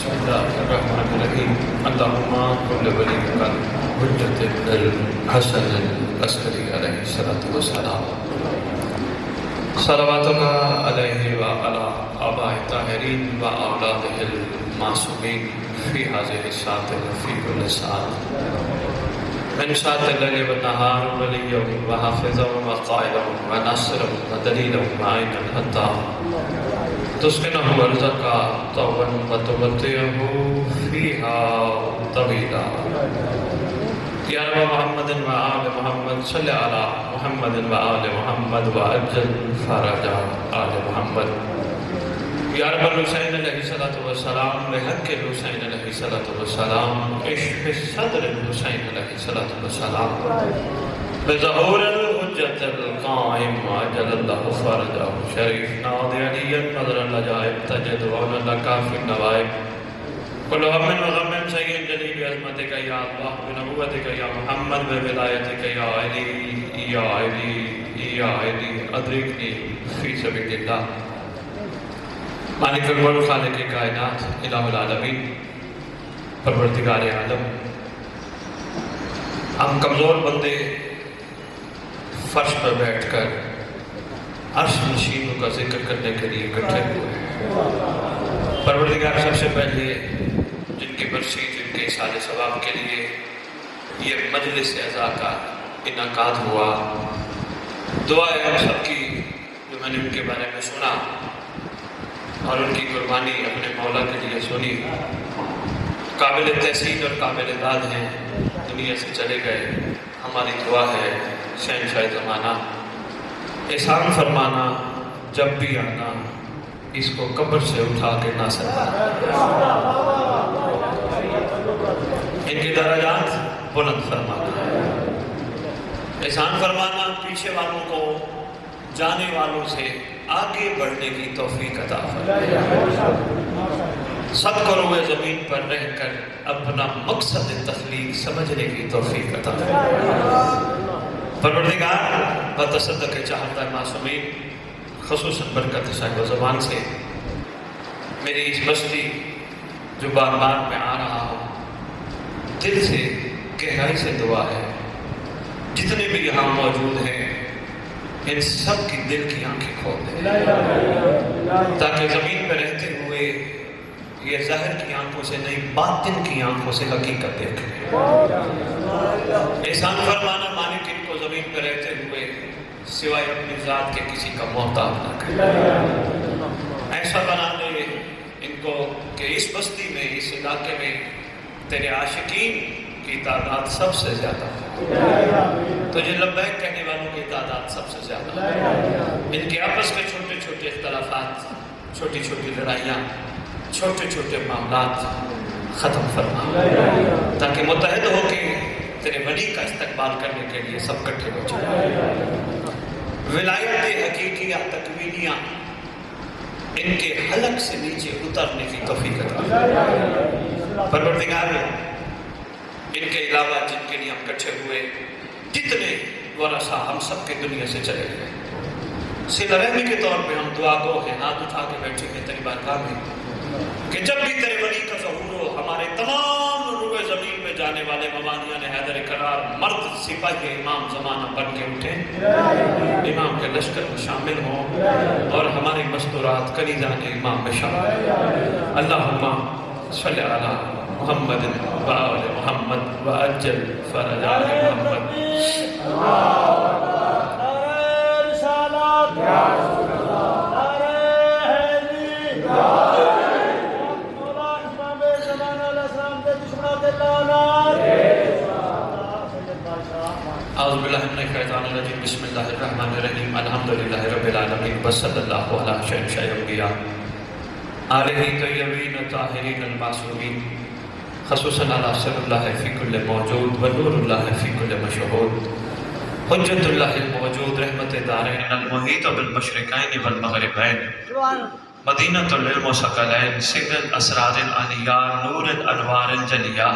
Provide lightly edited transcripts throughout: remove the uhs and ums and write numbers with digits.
بسم الله الرحمن الرحيم اللهم كن لوليك الحجة الحسن العسكري عليه الصلاة والسلام صلواتك عليه وعلى آباء الطاهرين وأولاده المعصومين في هذه الساعة وفي كل ساعة من ساعة الليل والنهار وليا وحافظا وقائدا وناصرا ودليلا معينا حتى تسكنه أرضك طوعا وتمتعه فيها طويلا يا رب محمد وآل محمد صل على محمد وآل محمد وأجل فرج آل محمد يا رب الحسين علیہ الصلوۃ والسلام بحق الحسين علیہ الصلوۃ والسلام اشف صدر الحسين علیہ الصلوۃ والسلام بظهور الحجة القائم عجل الله فرجه شريف ناضي عليا نظر العجائب تجد عون لك في النوائب كل هم وغم سيد جليل بعظمتك يا الله بنبوتك يا محمد بولایتك يا علي يا علي يا علي ادركني في سبيل الله مالک الملک خالق کائنات الہ العالمین پروردگار عالم، ہم کمزور بندے فرش پر بیٹھ کر عرش نشینوں کا ذکر کرنے کے لیے اکٹھے ہوئے ہیں۔ پروردگار سب سے پہلے جن کی برسی، جن کے احسان ثواب کے لیے یہ مجلس اعزا کا انعقاد ہوا، دعا ہے ہم سب کی جو میں نے ان کے بارے میں سنا اور ان کی قربانی اپنے مولا کے لیے سنی، قابل تحسین اور قابل داد ہیں، دنیا سے چلے گئے۔ ہماری دعا ہے شہنشاہ زمانہ احسان فرمانا، جب بھی آنا اس کو قبر سے اٹھا کے نہ سرمانا، ان کے درجات بلند فرمانا، احسان فرمانا، پیچھے والوں کو جانے والوں سے آگے بڑھنے کی توفیق عطا فرمائے، صد کروڑ زمین پر رہ کر اپنا مقصد تخلیق سمجھنے کی توفیق عطا فرمائے۔ پروردگار بتصدق چاہتا ہے معصومین، خصوصاً برکت صاحب زبان سے میری اس بستی جو بار بار میں آ رہا ہوں، دل سے گہرائی سے دعا ہے جتنے بھی یہاں موجود ہیں ان سب کی دل کی آنکھیں کھول دیں تاکہ زمین پہ رہتے ہوئے یہ ظاہر کی آنکھوں سے نہیں، باطن کی آنکھوں سے حقیقت دیکھیں۔ احسان فرمانا مالک ان کو زمین پہ رہتے ہوئے سوائے اپنی ذات کے کسی کا محتاج نہ کرے، ایسا بنا دے ان کو کہ اس بستی میں، اس علاقے میں تیرے عاشقین کی تعداد سب سے زیادہ ہے، تجھے لبیک کہنے والوں کی تعداد سب سے زیادہ ہے، ان کے آپس کے چھوٹے چھوٹے اختلافات، چھوٹی چھوٹی لڑائیاں، چھوٹے چھوٹے معاملات ختم فرما تاکہ متحد ہو کے تیرے ولی کا استقبال کرنے کے لیے سب کٹھے ہو جائیں۔ ولایت حقیقیہ تکوینیہ ان کے حلق سے نیچے اترنے کی توفیق عطا فرما۔ پروردگار ان کے علاوہ جن کے لیے ہم کٹھے ہوئے، جتنے ورثہ ہم سب کے دنیا سے چلے گئے، صلہ رحمی کے طور پہ ہم دعا گو ہیں، ہاتھ اٹھا کے بیٹھے ہیں تیری بارگاہ میں کہ جب بھی تیرے ولی کا ظہور ہو، ہمارے تمام روئے زمین میں جانے والے ممانیان حیدر قرار مرد سپاہی امام زمانہ بن کے اٹھیں، امام کے لشکر میں شامل ہوں اور ہماری مستورات کنیزان امام میں شامل ہوں۔ اللہم صلی علی محمد وآل محمد وعجل فرج آل محمد۔ اعوذ باللہ من الشیطان الرجیم، بسم اللہ الرحمن الرحیم، الحمدللہ رب العالمین، وصلی اللہ علی شہنشاہ الانبیاء آلہ طیبین طاہرین المعصومین، خصوصاً علی سر اللہ فی کل موجود ونور اللہ فی کل مشہود، حجت اللہ الموجود، رحمت دارین المحیط بالمشرقین والمغربین، مدینہ العلم و ثقلین، سر الاسرار العلیاء، نور الانوار الجلیاء،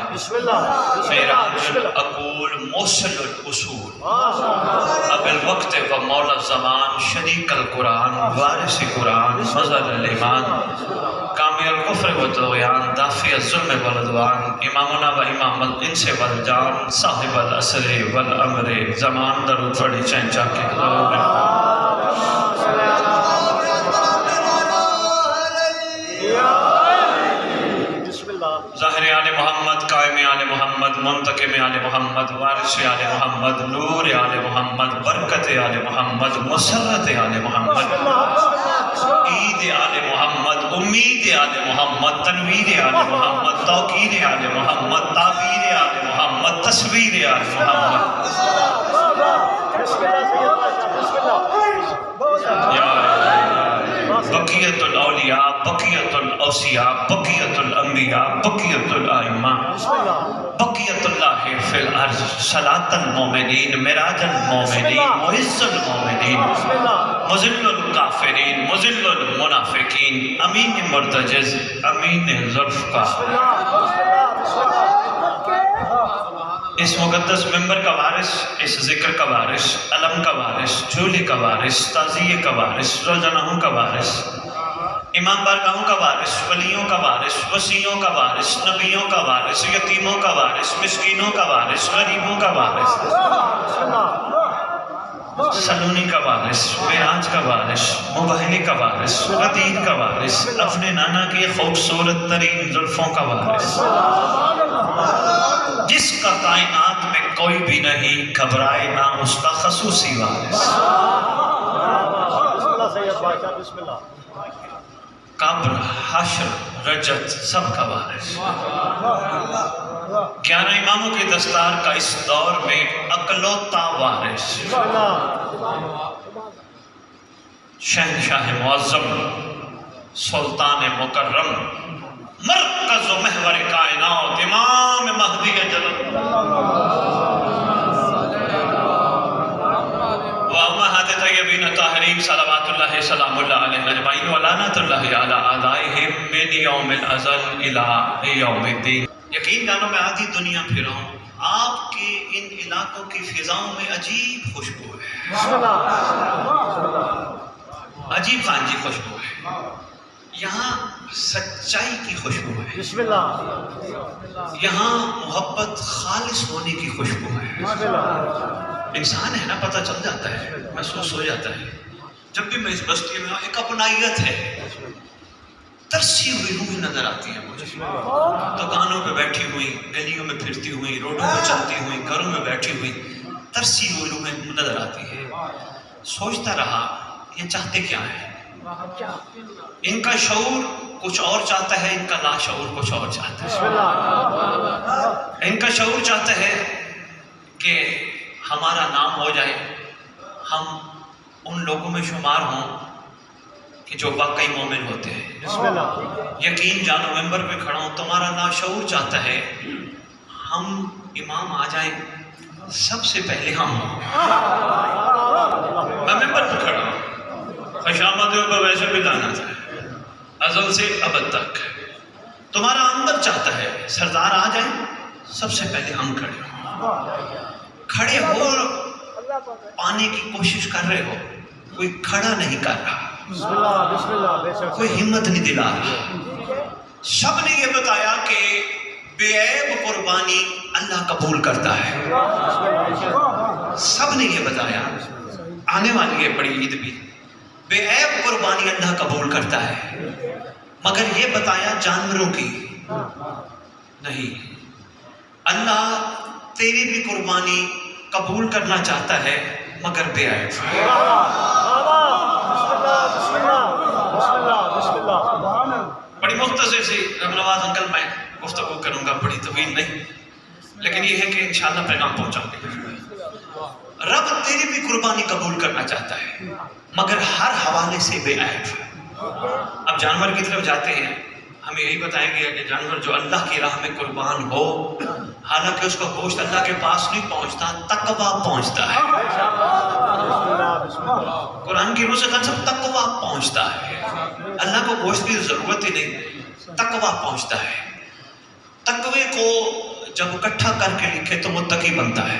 معراج العقول، موصل الاصول، اب الوقت و مولا الزمان، شریک القرآن، وارث قرآن، مظہر الایمان، کامل الکفر و طغیان، دافع معافی الظلم والعدوان امامنا و امام الانس والجان صاحب العصر والامر زمان درود پڑھی چنچا کے ظاہر آل محمد، قائم آل محمد، منتقم آل محمد، وارث آل محمد، نور آل محمد، برکت آل محمد، مسرت آل محمد، عید آل محمد، امید آل محمد، تنویر آل محمد، توقیر آل محمد، تعبیر آل محمد، تصویر آل محمد بقیت الاولیاء، بقیت الاوصیاء، بقیت الانبیاء، بقیت الائمہ، بقیت اللہ فی الارض، صلاة المومنین، مراج المومنین، معز المومنین، مذل الکافرین، مذل المنافقین، امین مرتجز، امین ذوالفقار۔ اس مقدس ممبر کا وارث، اس ذکر کا وارث، علم کا وارث، جھولے کا وارث، تعزیے کا وارث، روزانہوں کا وارث، امام بارگاہوں کا وارث، ولیوں کا وارث، وسیعوں کا وارث، نبیوں کا وارث، یتیموں کا وارث، مسکینوں کا وارث، غریبوں کا وارث، سلونی کا وارث، معراج کا وارث، مبہنے کا وارث، غدیر کا وارث، اپنے نانا کی خوبصورت ترین زلفوں کا وارث، جس کا کائنات میں کوئی بھی نہیں، گھبرائے نہ اس کا خصوصی وارث، قبر، حشر، رجت، سب کا وارث، 11 اماموں کی دستار کا اس دور میں اکلوتا وارث، شہنشاہ معظم، سلطان مکرم، مرکز و محور کائنات، امام مہدی اجل وامہات طیبین طاہرین صلوات اللہ سلام اللہ علیہ اجمعین ولعنت اللہ علی اعدائہم من یوم الازل الی یوم الدین۔ یقین جانو میں آدھی دنیا پھرا ہوں، آپ کے ان علاقوں کی فضاؤں میں عجیب خوشبو ہے، عجیب خانجی خوشبو ہے، یہاں سچائی کی خوشبو ہے، یہاں محبت خالص ہونے کی خوشبو ہے۔ انسان ہے نا، پتہ چل جاتا ہے، محسوس ہو جاتا ہے، جب بھی میں اس بستی میں ایک اپنائیت ہے، ترسی ہوئی روح نظر آتی ہے مجھے، دکانوں پہ بیٹھی ہوئی، گلیوں میں پھرتی ہوئی، روڈوں میں چلتی ہوئی، گھروں میں بیٹھی ہوئی، ترسی ہوئی روح نظر آتی ہے۔ سوچتا رہا یہ چاہتے کیا ہیں، ان کا شعور کچھ اور چاہتا ہے، ان کا لاشعور کچھ اور چاہتا ہے۔ ان کا شعور چاہتا ہے کہ ہمارا نام ہو جائے، ہم ان لوگوں میں شمار ہوں کہ جو واقعی مومن ہوتے ہیں۔ یقین جانو ممبر پہ کھڑا ہوں، تمہارا لاشعور چاہتا ہے ہم امام آ جائیں سب سے پہلے ہم ہوں۔ میں ممبر پہ کھڑا ہوں، خشامتوں پر ویسے بھی لانا تھا ازل سے ابد تک، تمہارا اندر چاہتا ہے سردار آ جائیں سب سے پہلے ہم کھڑے ہوں۔ کھڑے ہو پانے کی کوشش کر رہے ہو، کوئی کھڑا نہیں کر رہا، کوئی ہمت نہیں دلا رہا۔ سب نے یہ بتایا کہ بے عیب قربانی اللہ قبول کرتا ہے، سب نے یہ بتایا، آنے والی ہے بڑی عید بھی، بے عیب قربانی اللہ قبول کرتا ہے، مگر یہ بتایا جانوروں کی نہیں، اللہ تیری بھی قربانی قبول کرنا چاہتا ہے مگر بے عیب۔ بڑی مختصر سی رب نواز انکل میں گفتگو کروں گا، بڑی طویل نہیں، لیکن یہ ہے کہ انشاءاللہ پیغام پہنچاؤں گے۔ رب تیری بھی قربانی قبول کرنا چاہتا ہے مگر ہر حوالے سے بے عیب۔ اب جانور کی طرف جاتے ہیں، ہمیں یہی بتایا گیا کہ جانور جو اللہ کی راہ میں قربان ہو، حالانکہ اس کا گوشت اللہ کے پاس نہیں پہنچتا، تقویٰ پہنچتا ہے۔ قرآن کی روح سے کنسپٹ تقویٰ پہنچتا ہے، اللہ کو گوشت کی ضرورت ہی نہیں، تقویٰ پہنچتا ہے۔ تقوی کو جب اکٹھا کر کے لکھے تو متقی بنتا ہے۔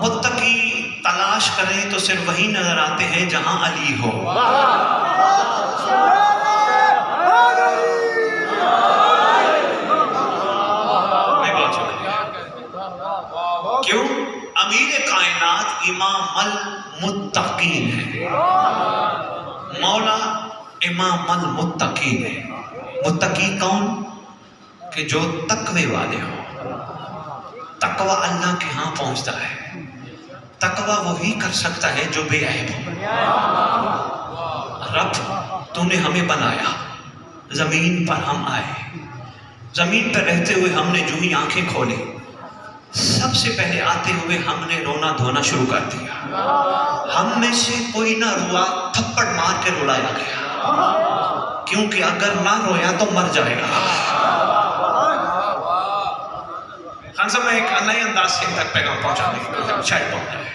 متقی تلاش کریں تو صرف وہی نظر آتے ہیں جہاں علی ہو۔ امیر کائنات امام المتقین ہے، مولا امام المتقین ہے۔ متقی کون؟ کہ جو تقوی والے ہو۔ تقوی اللہ کے ہاں پہنچتا ہے، تقوی وہی کر سکتا ہے جو بے عیب ہو۔ رب تو نے ہمیں بنایا، زمین پر ہم آئے، زمین پر رہتے ہوئے ہم نے جو ہی آنکھیں کھولی، سب سے پہلے آتے ہوئے ہم نے رونا دھونا شروع کر دیا۔ ہم میں سے کوئی نہ روا، تھپڑ مار کے رلایا گیا، کیونکہ اگر نہ رویا تو مر جائے گا۔ خان صاحب میں ایک نئے انداز سے تک پیغام پہنچانے کی کوشش شاید پہنچا ہے۔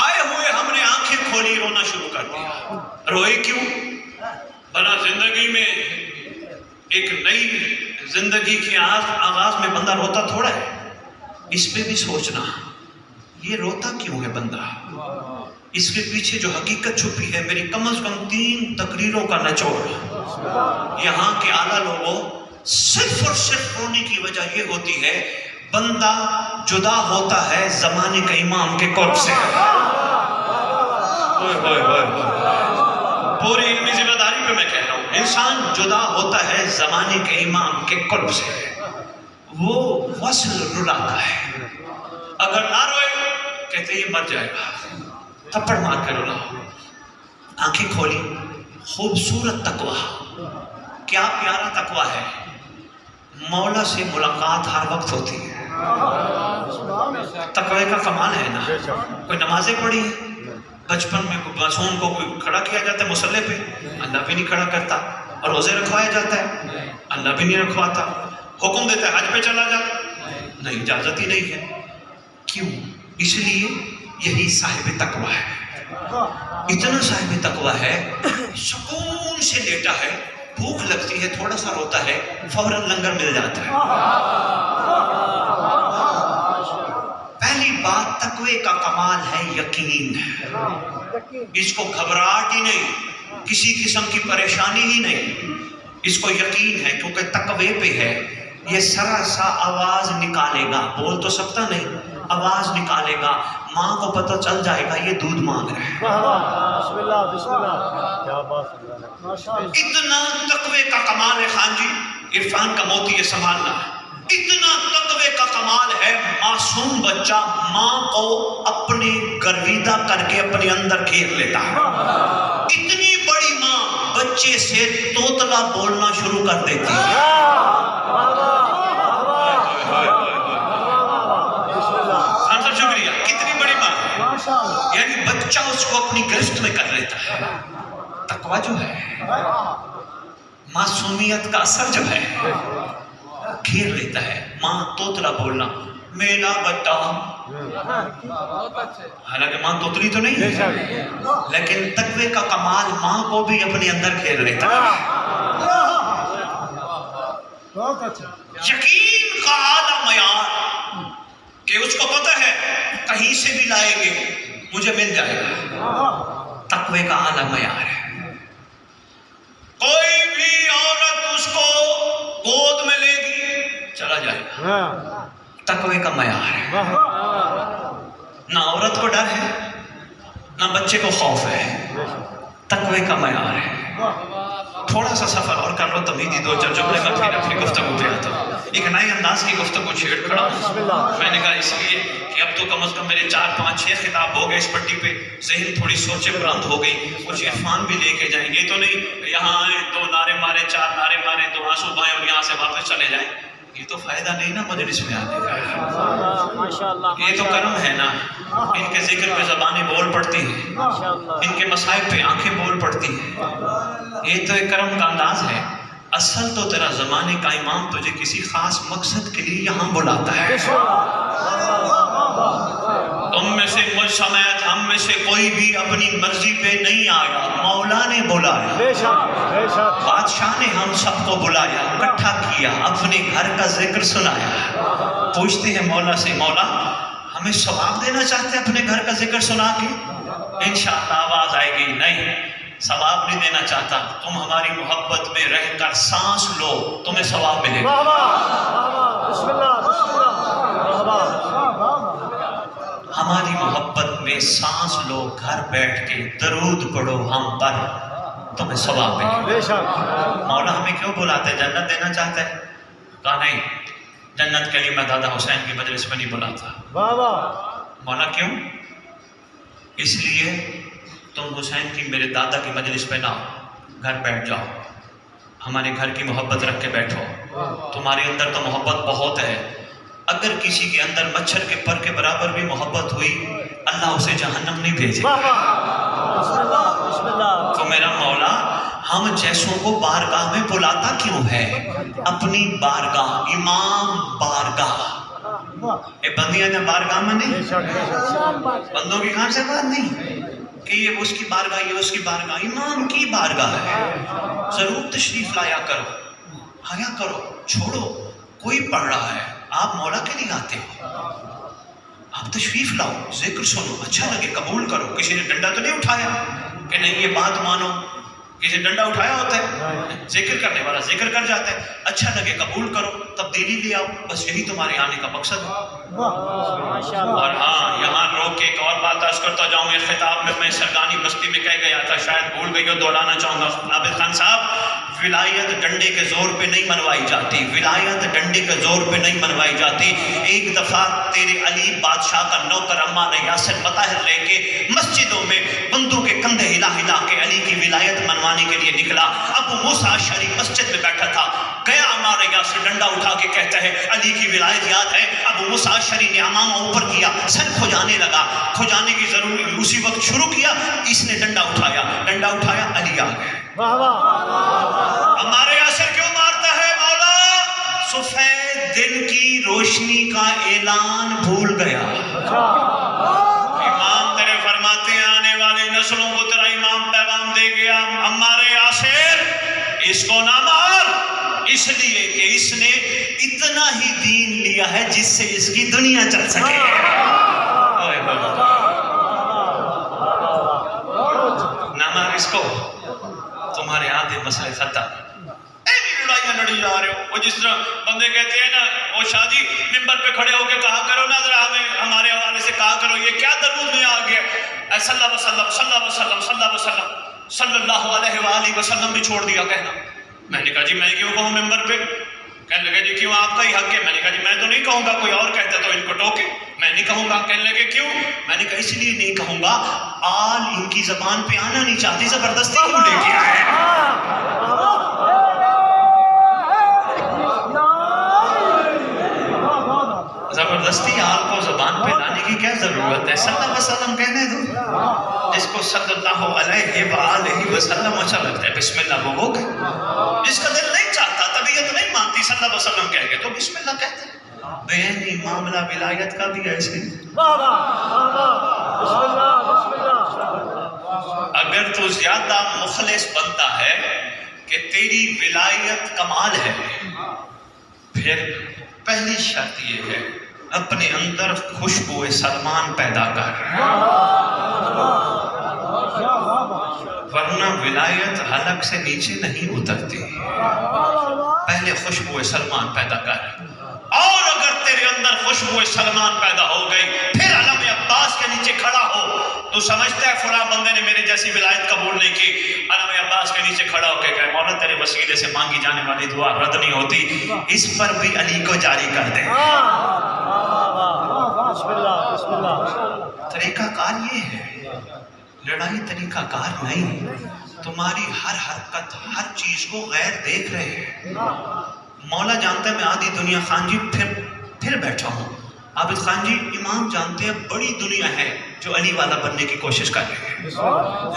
آئے ہوئے ہم نے آنکھیں کھولی، رونا شروع کر دیا۔ روئے کیوں؟ بنا زندگی میں ایک نئی زندگی کے آغاز میں بندہ روتا تھوڑا ہے، اس پہ بھی سوچنا یہ روتا کیوں ہے بندہ، اس کے پیچھے جو حقیقت چھپی ہے۔ میری کم از کم 3 تقریروں کا نچوڑ یہاں کے اعلیٰ لوگوں صرف اور صرف رونے کی وجہ یہ ہوتی ہے، بندہ جدا ہوتا ہے زمانے کے امام کے قرب سے۔ پوری علمی ذمہ داری پہ میں کہہ رہا ہوں، انسان جدا ہوتا ہے زمانے کے امام کے قرب سے، وہ وصل رلاتا ہے۔ اگر نہ روئے کہتے یہ مر جائے گا، تھپڑ مار کر رلا۔ آنکھیں کھولی، خوبصورت تقوی، کیا پیارا تقوی ہے۔ مولا سے ملاقات ہر وقت ہوتی ہے، تقوی کا کمال ہے نا۔ کوئی نمازیں پڑھی ہے بچپن میں، معصوم کو کوئی کھڑا کیا جاتا ہے مصلی پہ، اللہ بھی نہیں کھڑا کرتا، اور روزے رکھوایا جاتا ہے، اللہ بھی نہیں رکھواتا، حکم دیتا ہے حج پہ چلا جا، نہیں، اجازت ہی نہیں ہے۔ کیوں؟ اس لیے یہی صاحب تقوی ہے، اتنا صاحب تقوی ہے، سکون سے لیٹا ہے، بھوک لگتی ہے تھوڑا سا روتا ہے، فوراً لنگر مل جاتا ہے۔ پہلی بات تقوی کا کمال ہے یقین ہے، اس کو گھبراہٹ ہی نہیں، کسی قسم کی پریشانی ہی نہیں، اس کو یقین ہے کیونکہ تقوی پہ ہے۔ یہ ذرا سا آواز نکالے گا، بول تو سکتا نہیں، آواز نکالے گا، ماں کو پتہ چل جائے گا یہ دودھ مانگ رہا ہے۔ بسم اللہ بسم اللہ، کیا بات ہے، اتنا تقوی کا کمال ہے۔ خان جی عرفان کا موتی یہ سنبھالنا، اتنا تقوی کا کمال ہے، معصوم بچہ ماں کو اپنی گرویدہ کر کے اپنے اندر گھیر لیتا ہے۔ اتنی بڑی ماں بچے سے توتلا بولنا شروع کر دیتی ہے۔ شکریہ، کتنی بڑی ماں ہے، یعنی بچہ اس کو اپنی گرفت میں کر لیتا ہے۔ تقوی جو ہے، معصومیت کا اثر جو ہے، گھیر لیتا ہے۔ ماں توتلا بولنا، میرا بچہ، حالانکہ ماں توتلی تو نہیں ہے، لیکن تقوی کا کمال ماں کو بھی اپنے اندر گھیر لیتا ہے۔ یقین کا اعلیٰ معیار کہ اس کو پتہ ہے کہیں سے بھی لائیں گے مجھے مل جائے گا، تقوی کا اعلیٰ معیار ہے۔ کوئی بھی عورت اس کو گود میں لے گی چلا جائے گا، تقوی کا معیار ہے۔ نہ عورت کو ڈر ہے نہ بچے کو خوف ہے، تقوی کا معیار ہے۔ تھوڑا سا سفر اور کر لو، تمہیدی 2-4 جملے کا پھر اپنی گفتگو پہ آتا ہوں۔ ایک نئے انداز کی گفتگو چھیڑ کھڑا ہوں، میں نے کہا اس لیے کہ اب تو کم از کم میرے 4-5-6 خطاب ہو گئے اس پٹی پہ، ذہن تھوڑی سوچیں بلند ہو گئی، کچھ عرفان بھی لے کے جائیں گے، تو نہیں یہاں آئے 2 نعرے مارے 4 نعرے مارے 2 آنسو بہائے اور یہاں سے واپس چلے جائیں، یہ تو فائدہ نہیں نا مجلس میں آنے کا۔ یہ تو کرم ہے نا، ان کے ذکر پہ زبانیں بول پڑتی ہیں، ان کے مصائب پہ آنکھیں بول پڑتی ہیں، یہ تو ایک کرم کا انداز ہے۔ اصل تو تیرا زمانے کا امام تجھے کسی خاص مقصد کے لیے یہاں بلاتا ہے۔ تم میں سے مجھ سمیت ہم میں سے کوئی بھی اپنی مرضی پہ نہیں آیا، مولا نے بلایا، بادشاہ نے ہم سب کو بلایا، اکٹھا کیا، اپنے گھر کا ذکر سنایا۔ پوچھتے ہیں مولا سے، مولا ہمیں ثواب دینا چاہتے ہیں اپنے گھر کا ذکر سنا کے؟ انشاءاللہ آواز آئے گی، نہیں ثواب نہیں دینا چاہتا، تم ہماری محبت میں رہ کر سانس لو، تمہیں ثواب ملے گا۔ ہماری محبت میں سانس لو، گھر بیٹھ کے درود پڑھو ہم پر، تمہیں ثواب ملے۔ بے شک مولا ہمیں کیوں بلاتے ہیں؟ جنت دینا چاہتے ہیں؟ کہا نہیں، جنت کے لیے میں دادا حسین کی مجلس میں نہیں بلاتا۔ واہ واہ مولا کیوں؟ اس لیے تم حسین کی، میرے دادا کی مجلس پہ نہ آؤ، گھر بیٹھ جاؤ، ہمارے گھر کی محبت رکھ کے بیٹھو، تمہارے اندر تو محبت بہت ہے۔ اگر کسی کے اندر مچھر کے پر کے برابر بھی محبت ہوئی، اللہ اسے جہنم نہیں بھیجے۔ واہ واہ بسم اللہ بسم اللہ تو میرا مولا ہم جیسوں کو بارگاہ میں بلاتا کیوں ہے؟ اپنی بارگاہ، امام بارگاہ، اے بندیاں نے بارگاہ میں بے نہیں، شک بے شک بندوں کی کہاں سے بات نہیں کہ یہ اس کی بارگاہ، یہ اس کی بارگاہ، امام کی بارگاہ ہے۔ ضرور تشریف لایا کرو، آیا کرو، چھوڑو، کوئی پڑھ رہا ہے، آپ مولا کے لیے آتے ہو، آپ تشریف لاؤ، ذکر سنو، اچھا لگے قبول کرو۔ کسی نے ڈنڈا تو نہیں اٹھایا کہ نہیں یہ بات مانو، کسی نے ڈنڈا اٹھایا ہوتا ہے؟ ذکر کرنے والا ذکر کر جاتا ہے، اچھا لگے قبول کرو، تبدیلی لے آؤ، بس یہی تمہارے آنے کا مقصد ہے۔ ماشاء اللہ اور ہاں، یہاں روک کے ایک اور بات عرض کرتا جاؤں، یہ خطاب میں سرگانی بستی میں کہہ گیا تھا، شاید بھول گئی ہو، دہرانا چاہوں گا۔ عابد خان صاحب، ولایت ڈنڈے کے زور پہ نہیں منوائی جاتی، ولایت ڈنڈے کے زور پہ نہیں منوائی جاتی۔ ایک دفعہ تیرے علی بادشاہ کا نوکر عمار یاسر مطہر لے کے مسجدوں میں بندوں کے کندھے ہلا ہلا کے علی کی ولایت منوانے کے لیے نکلا۔ ابو موسیٰ اشعری مسجد میں بیٹھا تھا، گیا عمار یاسر ڈنڈا اٹھا کے کہتا ہے علی کی ولایت یاد ہے؟ ابو موسیٰ اشعری نے امامہ اوپر کیا، سر کھجانے لگا، کھجانے کی ضروری اسی وقت شروع کیا، اس نے ڈنڈا اٹھایا، علی آ گئے۔ واہ واہ ہمارے یاسر کیوں مارتا ہے مولا؟ سفید دل کی روشنی کا اعلان بھول گیا۔ امام تیرے فرماتے ہیں آنے والی نسلوں کو تیرا امام پیغام دے گیا، ہمارے یاسر اس کو نہ مار، اس لیے کہ اس نے اتنا ہی دین لیا ہے جس سے اس کی دنیا چل سکے۔ نہ مار اس کو، تمہارے آدھے مسئلے ختم۔ لڑائیاں لڑی جا رہے ہو، وہ جس طرح بندے کہتے ہیں نا، وہ شاہ جی ممبر پہ کھڑے ہو کے کہا کرو نا ذرا، ہمیں ہمارے حوالے سے کہا کرو یہ کیا درود میں آ گیا، صلی اللہ وسلم صلی اللہ وسلم صلی اللہ وسلم صلی اللہ علیہ وآلہ وسلم بھی چھوڑ دیا کہنا۔ میں نے کہا جی میں کیوں کہوں ممبر پہ؟ کہنے لگے جی کیوں، آپ کا ہی حق ہے۔ میں نے کہا جی میں تو نہیں کہوں گا، کوئی اور کہتا تو ان کو ٹوکے، میں نہیں کہوں گا۔ کہنے لگے کیوں؟ میں نے کہا اس لیے نہیں کہوں گا، آل ان کی زبان پہ آنا نہیں چاہتی، زبردستی کیوں لے کے آئے؟ زبردستی آل کو زبان پہ لانے کی کیا ضرورت ہے؟ صلی اللہ علیہ وسلم کہنے دو، جس کو صلی اللہ علیہ وآلہ وسلم اچھا لگتا ہے بسم اللہ وہ کہ، جس کا دل نہیں چاہتا، طبیعت نہیں مانتی صلی اللہ علیہ وسلم کہہ گے تو بسم اللہ کہتے ہیں۔ بینی معاملہ ولایت کا بھی ایسے بسم اللہ اگر تو زیادہ مخلص بنتا ہے کہ تیری ولایت کمال ہے، پھر پہلی شرط یہ ہے اپنے اندر خوشبو سلمان پیدا کر، ورنہ ولایت حلق سے نیچے نہیں اترتی۔ پہلے خوشبو سلمان پیدا کر، اور اگر تیرے اندر خوشبو سلمان پیدا ہو گئی، پھر علم عباس کے نیچے کھڑا ہو، تو سمجھتا ہے فلاں بندے نے میرے جیسی ولایت قبول نہیں کی، علم عباس کے نیچے کھڑا ہو کے کہے مولا تیرے وسیلے سے مانگی جانے والی دعا رد نہیں ہوتی، اس پر بھی علی کو جاری کر دے۔ بسم اللہ طریقہ کار یہ ہے، لڑائی طریقہ کار نہیں۔ تمہاری ہر حرکت، ہر چیز کو غیر دیکھ رہے ہیں۔ مولا جانتا ہے میں آدھی دنیا خان جی پھر بیٹھا ہوں، عابد خان جی امام جانتے ہیں بڑی دنیا ہے جو علی والا بننے کی کوشش کر رہے ہیں،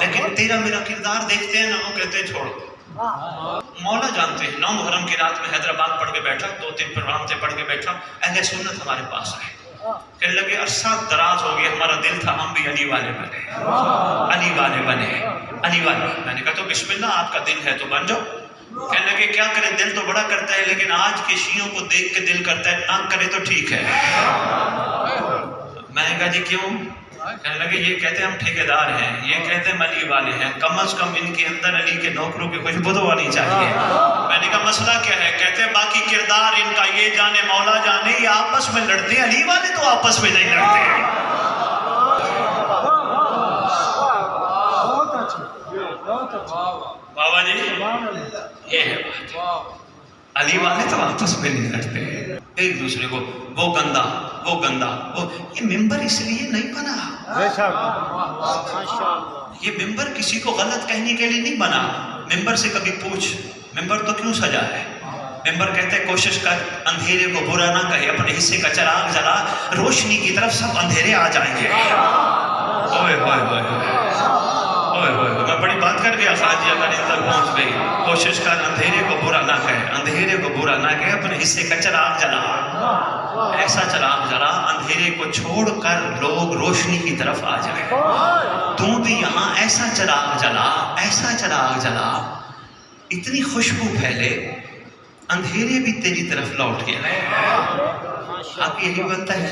لیکن تیرا میرا کردار دیکھتے ہیں نا، وہ کہتے ہیں چھوڑو۔ مولا جانتے ہیں 9 محرم کی رات میں حیدرآباد پڑھ کے بیٹھا، 2-3 پروگرام سے پڑھ کے بیٹھا، اہل سنت ہمارے پاس آئے، کہنے لگے عرصہ دراز ہو گیا ہمارا دل تھا ہم بھی علی والے بنے، علی والے بنے، علی والے۔ میں نے کہا تو بسم اللہ آپ کا دل ہے تو بن جاؤ۔ کہنے لگے کیا کریں، دل تو بڑا کرتا ہے لیکن آج کے شیعوں کو دیکھ کے دل کرتا ہے نہ کرے تو ٹھیک ہے۔ میں نے کہا جی کیوں؟ کہنے لگے یہ کہتے ہیں ہم ٹھیکیدار ہیں، یہ کہتے ہیں علی والے ہیں، کم از کم ان کے اندر علی کے نوکروں کی خوشبو تو ہونی چاہیے۔ میں نے کہا مسئلہ کیا ہے؟ کہتے ہیں باقی کردار ان کا یہ جانے مولا جانے، یہ آپس میں لڑتے ہیں، علی والے تو آپس میں نہیں لڑتے۔ بابا جی یہ ہے بات. علی والے تو آپس میں نہیں لڑتے ایک دوسرے کو وہ گندا وہ گندا وہ. یہ ممبر اس لیے نہیں بنا, بے شک ماشاءاللہ. یہ ممبر کسی کو غلط کہنے کے لیے نہیں بنا. ممبر سے کبھی پوچھ ممبر تو کیوں سجا ہے. ممبر کہتے ہیں کوشش کر اندھیرے کو برا نہ کہے, اپنے حصے کا چراغ جلا, روشنی کی طرف سب اندھیرے آ جائیں گے. اوئے ہوئے ہوئے اوئے ہوئے, میں بڑی بات کر گیا, خاجی اگر ان تک پہنچ گئی. کوشش کر اندھیرے کو برا نہ کہے, اندھیرے کو برا نہ کہے, اپنے حصے کا چراغ جلا. ایسا چراغ جلا اندھیرے کو چھوڑ کر لوگ روشنی کی طرف آ جائیں. تو بھی یہاں ایسا چراغ جلا, ایسا چراغ جلا, اتنی خوشبو پھیلے, اندھیرے بھی تیری طرف لوٹ کے آئے. آپ یہی بنتا ہے,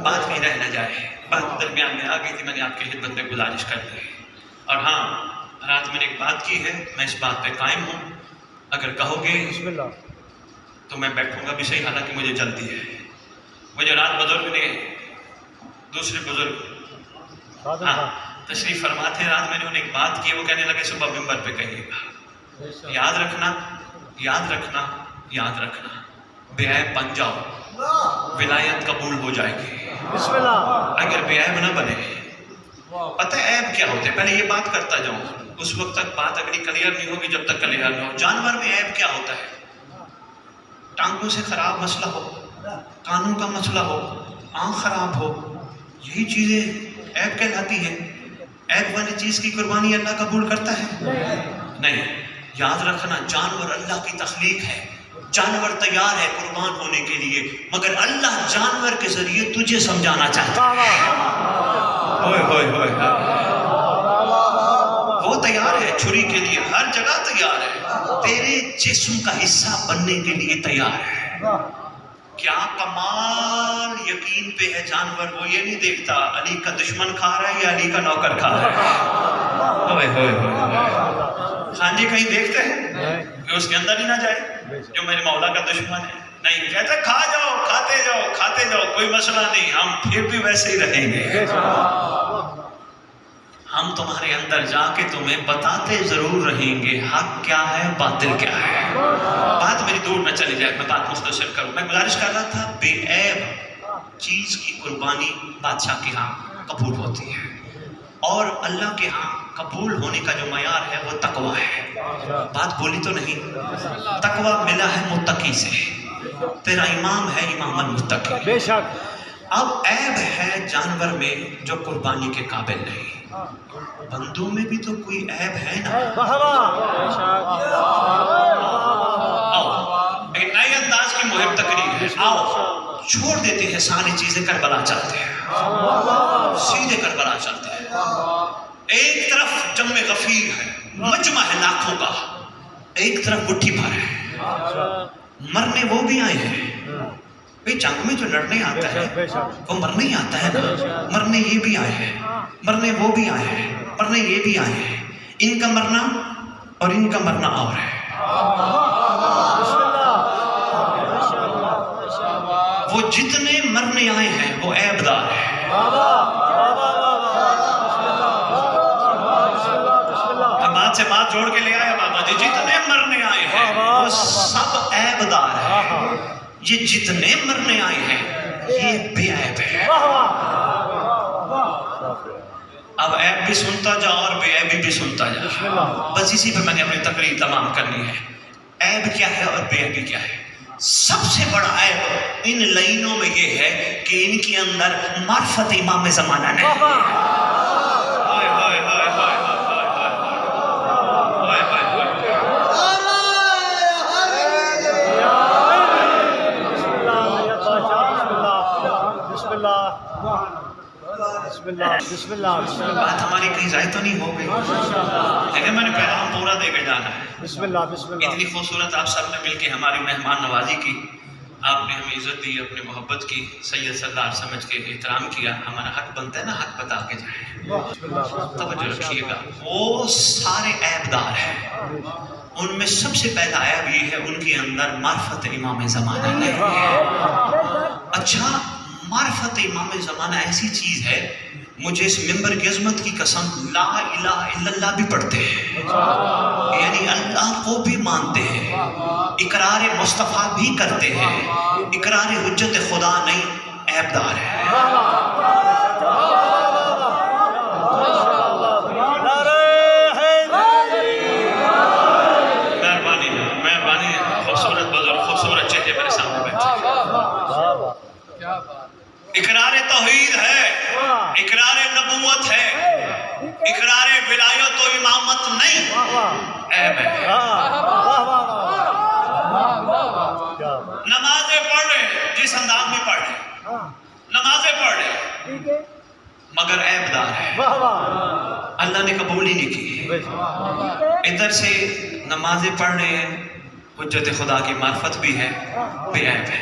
بات کہیں رہ نہ جائے. بات درمیان میں آ گئی تھی, میں نے آپ کی خدمت میں گزارش کر دی. اور ہاں, رات میں نے ایک بات کی ہے, میں اس بات پہ قائم ہوں. اگر کہو گے بسم اللہ تو میں بیٹھوں گا بھی صحیح, حالانکہ مجھے جلدی ہے. مجھے رات بزرگ نے, دوسرے بزرگ ہاں تشریف فرما تھے, رات میں نے انہیں ایک بات کی, وہ کہنے لگے صبح ممبر پہ کہیے گا, یاد رکھنا یاد رکھنا یاد رکھنا, بے عیب بن جاؤ, ولایت قبول ہو جائے گی. بسم اللہ. اگر بے عیب نہ بنے, پتہ ہے عیب کیا ہوتے, پہلے یہ بات کرتا جاؤں, اس وقت تک بات اگلی کلیئر نہیں ہوگی جب تک کلیئر نہ ہو. جانور میں عیب کیا ہوتا ہے, ٹانگوں سے خراب مسئلہ ہو, کانوں کا مسئلہ ہو, آنکھ خراب ہو, یہی چیزیں عیب کہلاتی ہیں. عیب والی چیز کی قربانی اللہ قبول کرتا ہے نہیں. یاد رکھنا, جانور اللہ کی تخلیق ہے, جانور تیار ہے قربان ہونے کے لیے, مگر اللہ جانور کے ذریعے تجھے سمجھانا چاہتا ہے. ہوئے ہوئے ہوئے, وہ تیار ہے چھری کے لیے, ہر جگہ تیار ہے, تیرے جسم کا حصہ بننے کے لیے تیار ہے. کیا کمال یقین پہ ہے جانور, وہ یہ نہیں دیکھتا علی کا دشمن کھا رہا ہے یا علی کا نوکر کھا رہا ہے. ہوئے ہوئے ہوئے, خان جی کہیں دیکھتے ہیں کہ اس کے اندر ہی نہ جائے جو میرے مولا کا دشمن ہے. نہیں, کہتے کھا جاؤ, کھاتے جاؤ, کھاتے جاؤ, کوئی مسئلہ نہیں, ہم پھر بھی ویسے ہی رہیں گے. ہم تمہارے اندر جا کے تمہیں بتاتے ضرور رہیں گے حق کیا ہے باطل کیا ہے. بات میری دور نہ چلی جائے, میں بات مختصر کروں. میں گزارش کر رہا تھا, بے عیب چیز کی قربانی بادشاہ کے ہاں قبول ہوتی ہے, اور اللہ کے ہاں قبول ہونے کا جو معیار ہے وہ تقویٰ ہے. بات بولی تو نہیں, تقویٰ ملا ہے متقی سے, تیرا امام ہے امام المتقی. بے شک. اب عیب ہے جانور میں جو قربانی کے قابل نہیں. بندوں میں بھی تو کوئی عیب ہے نا. آؤ ایک نئے انداز کی مہم تقریر ہے, آؤ چھوڑ دیتے ہیں ساری چیزیں, کربلا چلتے ہیں, سیدھے کربلا چلتے ہیں. ایک طرف جم غفیر ہے, مجمع ہے لاکھوں کا, ایک طرف مٹھی بھر ہے. مرنے وہ بھی آئے ہیں بھئی, جنگ میں جو لڑنے آتا ہے وہ مرنے ہی آتا ہے نا. مرنے یہ بھی آئے ہیں, مرنے وہ بھی آئے ہیں, مرنے یہ بھی آئے ہیں. ان کا مرنا اور ان کا مرنا اور ہے. وہ جتنے مرنے آئے ہیں وہ عیب دار ہے. بات سے بات جوڑ کے لے آیا بابا جی, جتنے مرنے آئے ہیں وہ سب عیب دار ہے. یہ جتنے مرنے آئے ہیں یہ بے عیب ہے. اب عیب بھی سنتا جا اور بے عیبی بھی سنتا جا. بس اسی پہ میں نے اپنی تقریر تمام کرنی ہے. عیب کیا ہے اور بے عیبی کیا ہے. سب سے بڑا عیب ان لائنوں میں یہ ہے کہ ان کے اندر معرفت امام زمانہ نہیں. بسم اللہ. بات ہماری کہیں ضائع تو نہیں ہو گئی, لیکن میں نے پیغام پورا دے کے جانا ہے. بسم اللہ. بسم اللہ. اتنی خوبصورت آپ سب نے مل کے ہماری مہمان نوازی کی, آپ نے ہمیں عزت دی, اپنی محبت کی, سید سردار سمجھ کے احترام کیا. ہمارا حق بنتا ہے نا حق بتا کے جائیں. توجہ رکھیے گا, وہ سارے عیب دار ہیں. ان میں سب سے پہلا عیب یہ ہے ان کے اندر معرفت امام زمانہ نہیں ہے. اچھا, معرفت امام زمانہ ایسی چیز ہے، مجھے اس ممبر کی عظمت کی قسم لا الہ الا اللہ بھی پڑھتے ہیں، یعنی اللہ کو بھی مانتے ہیں، اقرار مصطفیٰ بھی کرتے ہیں، اقرار حجت خدا نہیں، عیب دار ہے۔ مہربانی خوبصورت بزرگ، خوبصورت چہرے میرے سامنے بیٹھے۔ اقرار توحید ہے، اقرار نبوت ہے، اقرار ولایت و امامت نہیں، عیب ہے۔ نمازیں پڑھ رہے ہیں، جس انداز میں پڑھ رہے ہیں، نمازیں پڑھ رہے ہیں، مگر عیب دار ہے، اللہ نے قبول ہی نہیں کی۔ ادھر سے نمازیں پڑھ رہے ہیں، حجت خدا کی معرفت بھی ہے، بے عیب ہے۔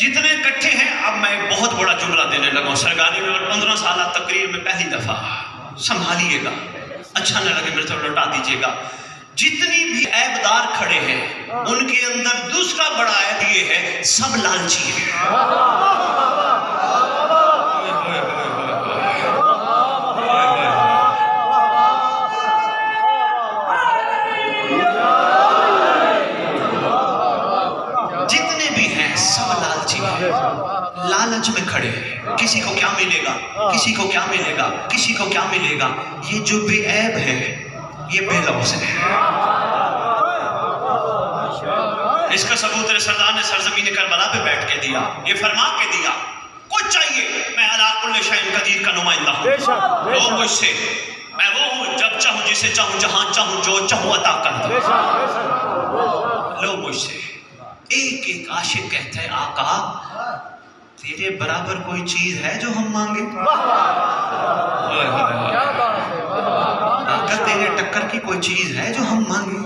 جتنے کٹھے ہیں، اب میں ایک بہت بڑا جملہ دینے لگا ہوں سرگانی میں، اور 15 سالہ تقریر میں پہلی دفعہ، سنبھالیے گا، اچھا نہ لگے میرے طرف لوٹا دیجیے گا۔ جتنی بھی عیب دار کھڑے ہیں، ان کے اندر دوسرا بڑا عیب یہ ہے، سب لالچی ہیں۔ جتنے بھی ہیں سب لالچی ہیں، لالچ میں کھڑے ہیں، کسی کو کیا ملے گا، کسی کو کیا ملے گا، کسی کو کیا ملے گا۔ یہ جو بے عیب ہے، یہ بے لوث ہے۔ اس کا ثبوت سردار نے سرزمین کربلا پہ بیٹھ کے دیا، یہ فرما کے دیا، کچھ چاہیے میں علی کل شیء قدیر کا نمائندہ ہوں، لو مجھ سے، میں وہ ہوں جب چاہوں جسے چاہوں جہاں چاہوں جو چاہوں عطا کرتا ہوں، لو مجھ سے۔ ایک ایک عاشق کہتا ہے آقا تیرے برابر کوئی چیز ہے جو ہم مانگے؟ آقا تیرے ٹکر کی کوئی چیز ہے جو ہم مانگے،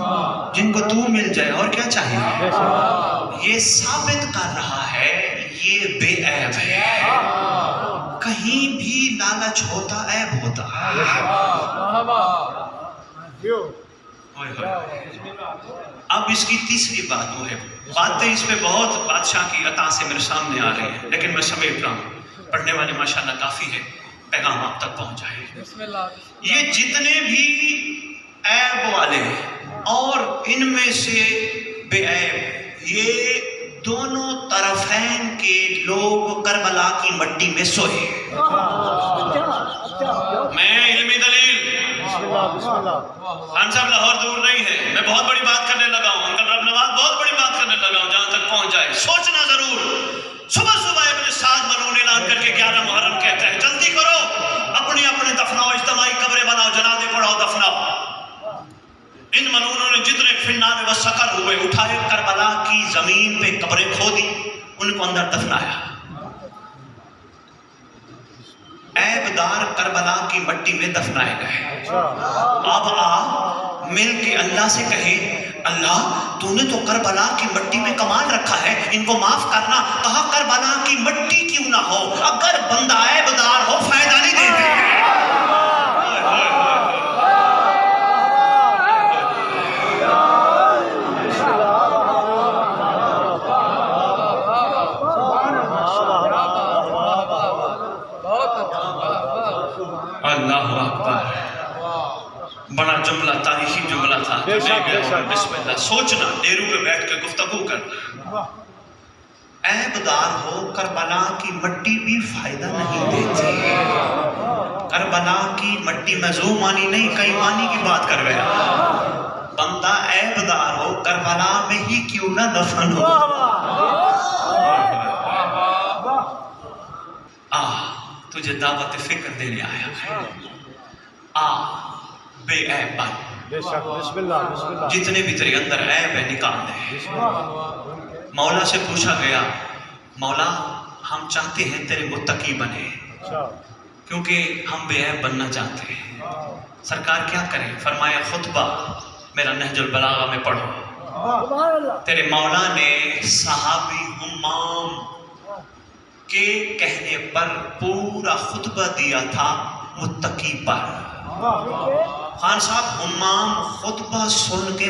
جن کو تو مل جائے، اور کیا چاہیے؟ یہ ثابت کر رہا ہے یہ بے عیب ہے۔ کہیں بھی لالچ ہوتا عیب ہوتا۔ اب اس کی تیسری بات وہ ہے، باتیں اس پہ بہت بادشاہ کی عطا سے میرے سامنے آ رہی ہیں، لیکن میں سمیٹ رہا ہوں، پڑھنے والے ماشاءاللہ کافی ہے، پیغام آپ تک پہنچ جائے۔ یہ جتنے بھی عیب والے ہیں اور ان میں سے بے عیب، یہ دونوں طرفین کے لوگ کربلا کی مٹی میں سوئے۔ میں علمی دلیل، خان صاحب لاہور دور نہیں ہے، میں بہت بڑی بات کرنے لگا ہوں، انکل رب نواز بہت بڑی بات کرنے لگا ہوں، جہاں تک پہنچ جائے سوچنا ضرور۔ صبح صبح ابن سعد ملعون اعلان کر کے 11 محرم کہتا ہے جلدی کرو، اپنے اپنے دفناؤ، اجتماعی قبریں بناؤ، جنازے پڑھاؤ، دفناؤ۔ ان ملعونوں نے جتنے فی النار و سقر ہوئے، اٹھائے کربلا کی زمین پہ قبریں کھودی، ان کو اندر دفنایا۔ عیب دار کربلا کی مٹی میں دفنائے گئے۔ اب آ مل کے اللہ سے کہے اللہ تو نے تو کربلا کی مٹی میں کمال رکھا ہے، ان کو معاف کرنا۔ کہا کربلا کی مٹی کیوں نہ ہو، اگر بندہ عیب دار ہو فائدہ نہیں دیتے۔ اللہ اکبر، بڑا جملہ، تاریخی جملہ تھا۔ بسم اللہ، سوچنا، ڈیرو پہ بیٹھ کے گفتگو کرنا۔ عیب دار ہو، کربلا کی مٹی بھی فائدہ نہیں دیتی۔ کربلا کی مٹی میں زو مانی نہیں، کئی مانی کی بات کر گیا۔ بندہ عیب دار ہو، کربلا میں ہی کیوں نہ دفن ہو۔ تجھے دعوت فکر دینے آیا ہے، بے عیب بن۔ بسم اللہ بسم اللہ۔ جتنے بھی تیرے اندر عیب ہے نکال دے۔ مولا سے پوچھا گیا مولا ہم چاہتے ہیں تیرے متقی بنے، کیونکہ ہم بے عیب بننا چاہتے ہیں۔ سرکار کیا کریں؟ فرمایا خطبہ میرا نہج البلاغہ میں پڑھو۔ تیرے مولا نے صحابی حمام کے کہنے پر پورا خطبہ دیا تھا متقی پر۔ خان صاحب حمام خطبہ سن کے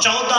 14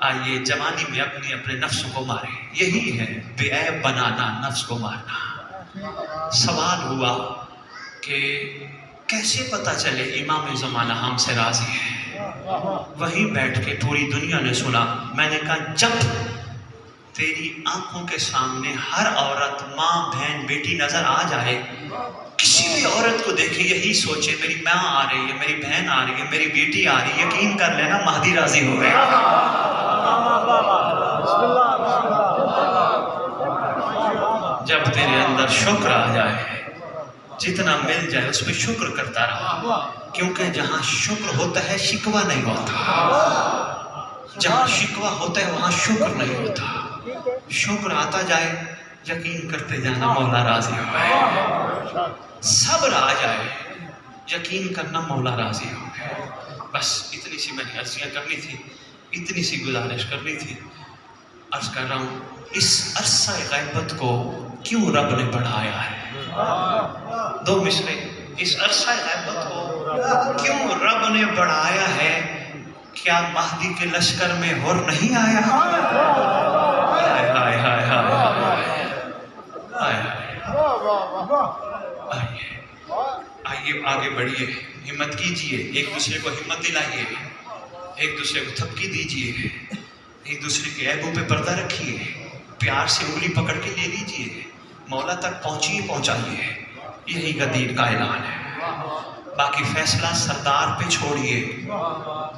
آئیے جوانی میں اپنے نفس کو مارے. یہی ہے بے عیب بنانا، نفس کو مارنا. سوال ہوا کہ کیسے پتہ چلے امام زمانہ ہم سے راضی ہے؟ وہیں بیٹھ کے پوری دنیا نے سنا. میں نے کہا جب تیری آنکھوں کے سامنے ہر عورت ماں بہن بیٹی نظر آ جائے، کسی بھی عورت کو دیکھے یہی سوچے میری ماں آ رہی ہے، میری بہن آ رہی ہے، میری بیٹی آ رہی ہے، یقین کر لینا مہدی راضی ہو گیا. جب تیرے اندر شکر آ جائے، جتنا مل جائے اس پہ شکر کرتا رہا، کیونکہ جہاں شکر ہوتا ہے شکوہ نہیں ہوتا. جہاں شکوہ ہوتا ہے وہاں شکر نہیں ہوتا. شکر آتا جائے، یقین کرتے جانا مولا راضی ہو گئے. صبر آ جائے، یقین کرنا مولا راضی ہو گئے. بس اتنی سی میں نے عرضیاں کرنی تھی، اتنی سی گزارش کرنی تھی. عرض کر رہا ہوں اس عرصہ غیبت کو کیوں رب نے بڑھایا ہے؟ دو مصرے. اس عرصہ غیبت کو کیوں رب نے بڑھایا ہے؟ کیا مہدی کے لشکر میں ہور نہیں آیا؟ ہائے ہائے ہائے ہائے ہائے. آئیے آگے بڑھیے، ہمت کیجئے، ایک دوسرے کو ہمت دلائیے، ایک دوسرے کو تھپکی دیجئے، ایک دوسرے کے عیبوں پہ پردہ رکھیے، پیار سے انگلی پکڑ کے لے لیجئے، مولا تک پہنچائیے. یہی کا دین کا اعلان ہے. باقی فیصلہ سردار پہ چھوڑیے.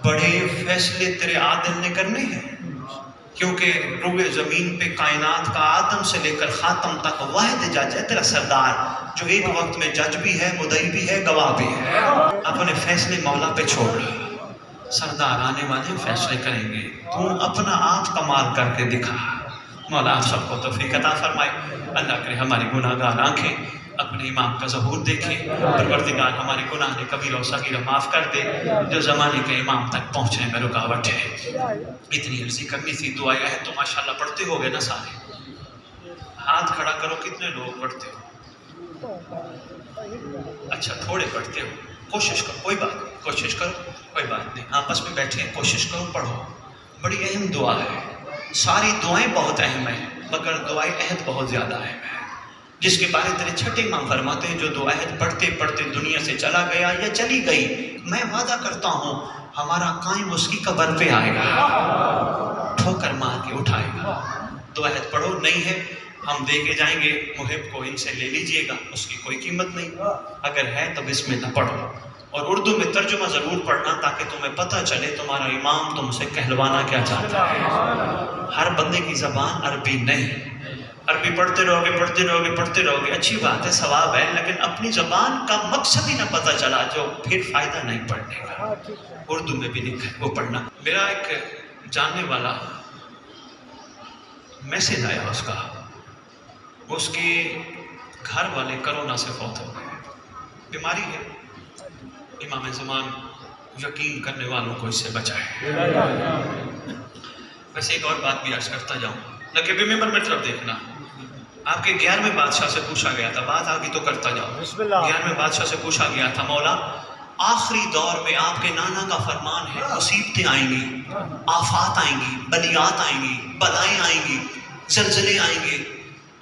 بڑے فیصلے تیرے عادل نے کرنے ہیں، کیونکہ روئے زمین پہ کائنات کا آدم سے لے کر خاتم تک واحد جج ہے تیرا سردار، جو ایک وقت میں جج بھی ہے، مدعی بھی ہے، گواہ بھی ہے. اپنے فیصلے مولا پہ چھوڑ. سردار آنے والے فیصلے کریں گے، تو اپنا آپ کمال کر کے دکھا. مولا آپ سب کو توفیق عطا فرمائے. اللہ کرے ہماری گناہ گار آنکھیں اپنے امام کا ظہور دیکھیں. پروردگار ہمارے گناہ نے کبیرہ و صغیرہ معاف کر دے جو زمانے کے امام تک پہنچنے میں رکاوٹ ہے. اتنی عرضی کرنی تھی. دعائیں ہے تو ماشاءاللہ پڑھتے ہو گے نا سارے؟ ہاتھ کھڑا کرو کتنے لوگ پڑھتے ہو؟ اچھا تھوڑے پڑھتے ہو. کوشش کرو، کوئی بات نہیں، کوشش کرو، کوئی بات نہیں. آپس میں بیٹھے ہیں، کوشش کرو پڑھو. بڑی اہم دعا ہے. ساری دعائیں بہت اہم ہیں مگر دعائیں عہد بہت زیادہ اہم ہے، جس کے بارے تیرے چھٹے امام فرماتے ہیں جو دو عہد پڑھتے پڑھتے دنیا سے چلا گیا یا چلی گئی، میں وعدہ کرتا ہوں ہمارا قائم اس کی قبر پہ آئے گا، ٹھوکر مار کے اٹھائے گا. دو عہد پڑھو. نہیں ہے ہم دے کے جائیں گے محب کو، ان سے لے لیجئے گا، اس کی کوئی قیمت نہیں. اگر ہے تو بسم اللہ پڑھو. اور اردو میں ترجمہ ضرور پڑھنا تاکہ تمہیں پتہ چلے تمہارا امام تم سے کہلوانا کیا چاہتا ہے. ہر بندے کی زبان عربی نہیں. عربی پڑھتے رہو گے پڑھتے رہو گے پڑھتے رہو گے، اچھی بات ہے، ثواب ہے، لیکن اپنی زبان کا مقصد ہی نہ پتہ چلا جو پھر فائدہ نہیں پڑھنے کا. اردو میں بھی لکھا ہے وہ پڑھنا. میرا ایک جاننے والا میسج آیا اس کے گھر والے کرونا سے فوت ہو گئے. بیماری ہے، امام زمان یقین کرنے والوں کو اس سے بچائے. ویسے ایک اور بات بھی عرض کرتا جاؤں، لکہ بھی ممبر میں طرف دیکھنا. آپ کے 11ویں بادشاہ سے پوچھا گیا تھا، بات آگے تو کرتا جاؤں. 11ویں بادشاہ سے پوچھا گیا تھا مولا آخری دور میں آپ کے نانا کا فرمان ہے مصیبتیں آئیں گی، آفات آئیں گی، بلیات آئیں گی، بلائیں آئیں گی، زلزلے آئیں گے،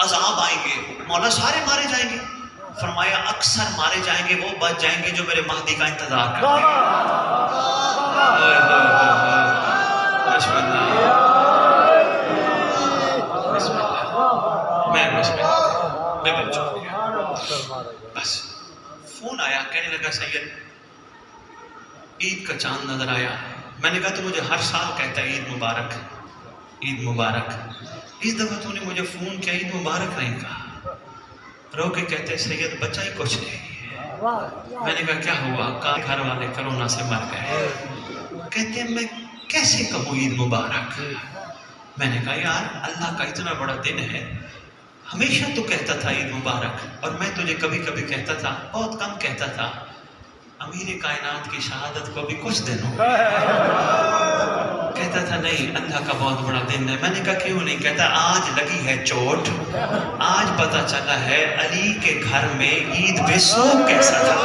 عذاب آئیں گے، مولا سارے مارے جائیں گے. فرمایا اکثر مارے جائیں گے وہ بچ جائیں گے جو میرے مہدی کا انتظار کریں گے. بسم اللہ بسم اللہ. میں بچ گیا. بس فون آیا، کہنے لگا سید عید کا چاند نظر آیا. میں نے کہا تو مجھے ہر سال کہتا ہے عید مبارک عید مبارک. اس دفعہ تو نے مجھے فون کیا عید مبارک نہیں کہا. رو کے کہتے سید بچہ ہی کچھ نہیں. میں نے کہا کیا ہوا؟ کہا گھر والے کرونا سے مر گئے. کہتے ہیں میں کیسے کہوں عید مبارک؟ میں نے کہا یار اللہ کا اتنا بڑا دن ہے، ہمیشہ تو کہتا تھا عید مبارک، اور میں تجھے کبھی کبھی کہتا تھا، بہت کم کہتا تھا، امیر کائنات کی شہادت کو بھی کچھ دن ہو گئے. کہتا تھا نہیں اللہ کا بہت بڑا دن ہے. میں نے کہا کیوں نہیں؟ کہتا آج لگی ہے چوٹ، آج پتہ چلا ہے علی کے گھر میں عید پہ سوگ کیسا تھا.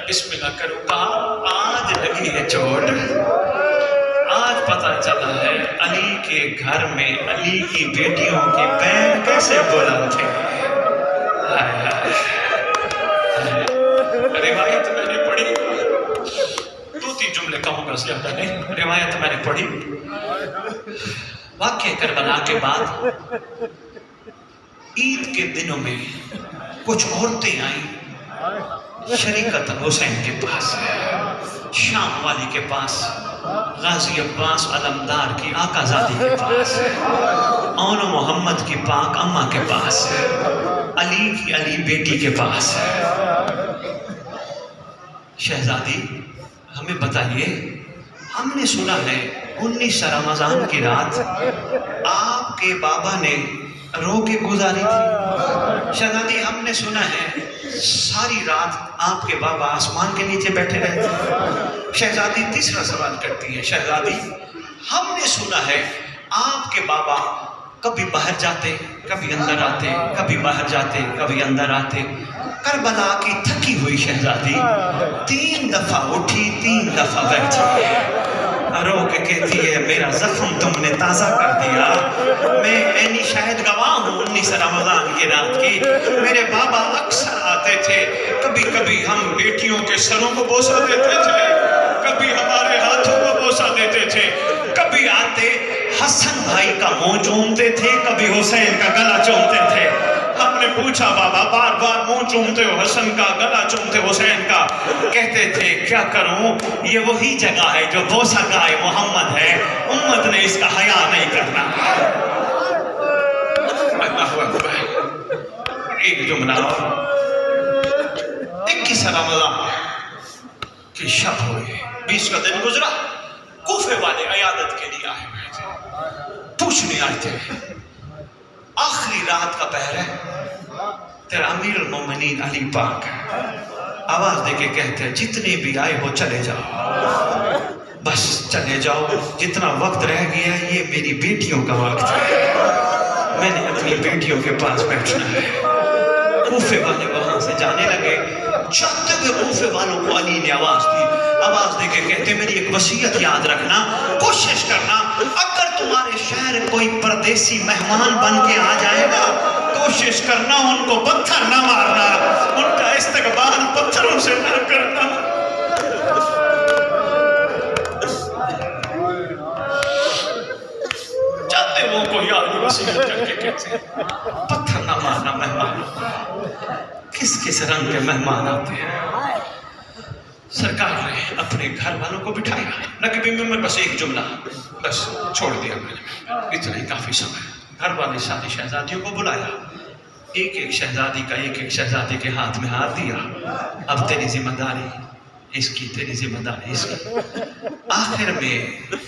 بسم اللہ کروں گا. آج لگی ہے چوٹ. آج پتہ چلا ہے علی کے گھر میں علی کی بیٹیوں کے پیر کیسے بلند تھے. ہائے ہائے. روایت میں نے پڑھی, 2-3 جملے کہوں گا, زیادہ نہیں. روایت میں نے پڑھی, واقعہ کربلا کے بعد عید کے دنوں میں کچھ عورتیں آئیں شریکت حسین کے پاس, شام والی کے پاس, غازی عباس علمدار کی آقا زادی کے پاس, اون محمد کی پاک اماں کے پاس, علی کی علی بیٹی کے پاس. شہزادی ہمیں بتائیے, ہم نے سنا ہے 19 رمضان کی رات آپ کے بابا نے رو کے گزاری تھی. شہزادی ہم نے سنا ہے ساری رات آپ کے بابا آسمان کے نیچے بیٹھے رہے تھے. شہزادی تیسرا سوال کرتی ہے, شہزادی ہم نے سنا ہے آپ کے بابا کبھی باہر جاتے, کبھی اندر آتے, کبھی باہر جاتے, کبھی اندر آتے. کربلا کی تھکی ہوئی شہزادی 3 دفعہ اٹھی, 3 دفعہ بیٹھی, رو کے کہتی ہے میرا زخم تم نے تازہ کر دیا. میں عینی شاہد گواہ ہوں 19 رمضان کی رات کی. میرے بابا اکثر آتے تھے, کبھی کبھی ہم بیٹیوں کے سروں کو بوسہ دیتے تھے, کبھی ہمارے ہاتھوں کو بوسہ دیتے تھے, کبھی آتے حسن بھائی کا منہ چومتے تھے, کبھی حسین کا گلا چومتے تھے. ہم نے پوچھا بابا بار بار منہ چومتے ہو حسن کا, گلا چومتے حسین کا. کہتے تھے کیا کروں, یہ وہی جگہ ہے جو بوسہ گائے محمد ہے, امت نے اس کا حیا نہیں کرنا. اللہ اکبر. ایک جملہ, 21 رمضان کی شب ہوئی, 20 کا دن گزرا. کوفے والے عیادت کے لیے آئے ہوئے تھے, پوچھنے آئے تھے آخری رات کا پہر ہے, تیرا امیر المومنین علی پاک آواز دے کے کہتے ہیں جتنے بھی آئے ہو چلے جاؤ, بس چلے جاؤ, جتنا وقت رہ گیا ہے یہ میری بیٹیوں کا وقت ہے, میں نے اپنی بیٹیوں کے پاس بیٹھنا ہے. کوفے والے وہاں سے جانے لگے. چاہتے ہوئے کوفے والوں کو علی نے آواز دی, آواز دے کے کہتے میری ایک وصیت یاد رکھنا, کوشش کرنا اگر تمہارے شہر کوئی پردیسی مہمان بن کے آ جائے گا, کوشش کرنا ان کو پتھر نہ مارنا, ان کا استقبال پتھروں سے نہ کرنا. جاتے وہ کوئی آدمی وصیت کر کے کہتے پتھر نہ مارنا مہمان. کس کس رنگ کے مہمان آتے ہیں. سرکار نے اپنے گھر والوں کو بٹھایا, نقبی میں بس ایک جملہ بس چھوڑ دیا میں نے, اتنا ہی کافی سمے. گھر والے ساری شہزادیوں کو بلایا, ایک ایک شہزادی کا ایک ایک شہزادی کے ہاتھ میں ہاتھ دیا. اب تیری ذمہ داری اس کی, تیری ذمہ داری اس کی. آخر میں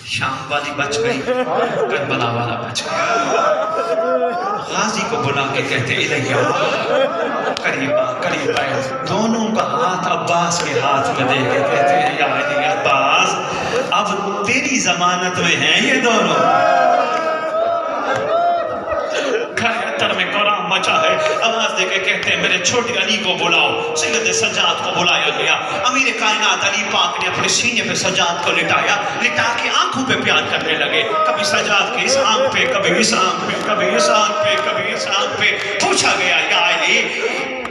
شام والی بچ گئی, کربلا والا بچ گیا. غازی کو بلا کے کہتے الیہ, قریبا قریبا, دونوں کا ہاتھ عباس کے ہاتھ میں دے کے کہتے ہیں یا علی عباس اب تیری ضمانت میں ہیں یہ دونوں. گھر اتر میں قرآن مچا ہے, آواز دے کے کہتے ہیں میرے چھوٹے علی کو بلاؤ. سید سجاد کو بلایا گیا. امیر کائنات علی پاک نے اپنے سینے پہ سجاد کو لٹایا, لٹا کے آنکھوں پہ پیار کرنے لگے. کبھی سجاد کے اس آنکھ پہ, کبھی اس آنکھ پہ, کبھی اس آنکھ پہ, کبھی اس آنکھ پہ. پوچھا گیا یا علی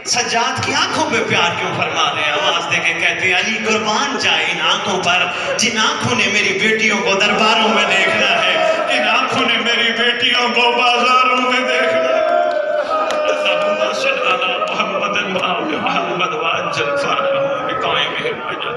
سجاد کی آنکھوں پہ پیار کیوں فرما رہے ہیں؟ آواز دے کے کہتے ہیں علی قربان جائے ان آنکھوں پر جن آنکھوں نے میری بیٹیوں کو درباروں میں دیکھنا ہے, جن آنکھوں نے میری بیٹیوں کو بازاروں میں دیکھنا ہے. اللہم صل علی محمد و آل محمد وعجل فرجهم بقائمهم وجل.